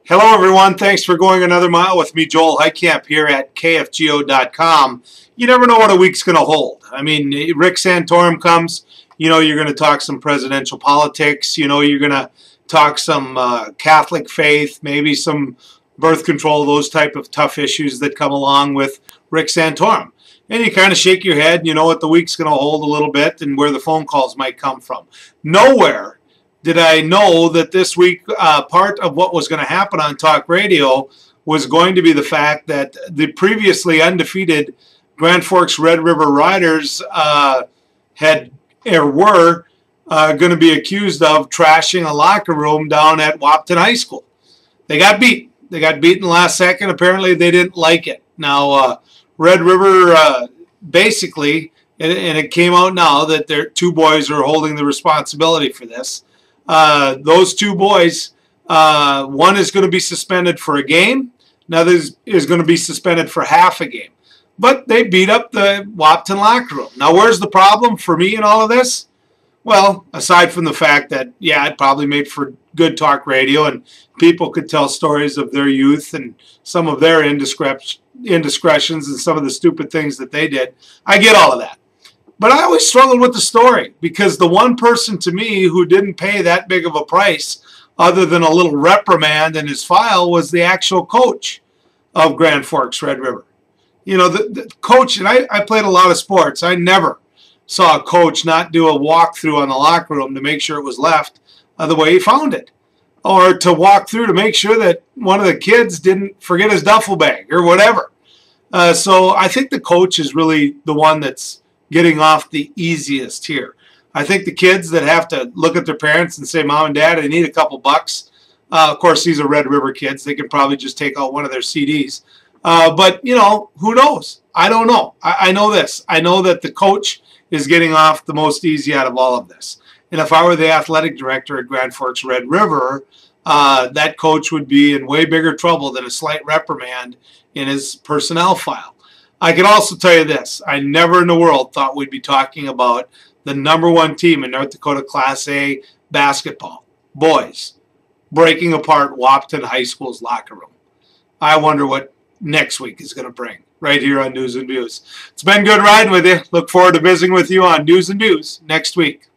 Hello, everyone. Thanks for going another mile with me, Joel Heitkamp, here at KFGO.com. You never know what a week's going to hold. I mean, Rick Santorum comes, you're going to talk some presidential politics. You're going to talk some Catholic faith, maybe some birth control, those type of tough issues that come along with Rick Santorum. And you kind of shake your head, you know what the week's going to hold a little bit and where the phone calls might come from. Nowhere did I know that this week part of what was going to happen on talk radio was going to be the fact that the previously undefeated Grand Forks Red River Riders were going to be accused of trashing a locker room down at Wahpeton High School. They got beat. They got beaten last second. Apparently they didn't like it. Now, Red River basically, and it came out now that their two boys are holding the responsibility for this. Those two boys, one is going to be suspended for a game, another is going to be suspended for half a game. But they beat up the Wahpeton locker room. Now, where's the problem for me in all of this? Well, aside from the fact that, yeah, it probably made for good talk radio and people could tell stories of their youth and some of their indiscretions and some of the stupid things that they did. I get all of that. But I always struggled with the story because the one person to me who didn't pay that big of a price other than a little reprimand in his file was the actual coach of Grand Forks Red River. The coach, and I played a lot of sports. I never saw a coach not do a walkthrough on the locker room to make sure it was left the way he found it. Or to walk through to make sure that one of the kids didn't forget his duffel bag or whatever. So I think the coach is really the one that's getting off the easiest here. I think the kids that have to look at their parents and say, Mom and Dad, I need a couple bucks. Of course, these are Red River kids. They can probably just take out one of their CDs. But, who knows? I don't know. I know this. I know that the coach is getting off the most easy out of all of this. And if I were the athletic director at Grand Forks Red River, that coach would be in way bigger trouble than a slight reprimand in his personnel file. I can also tell you this. I never in the world thought we'd be talking about the #1 team in North Dakota Class A basketball, boys, breaking apart Wahpeton High School's locker room. I wonder what next week is going to bring right here on News and Views. It's been good riding with you. Look forward to visiting with you on News and Views next week.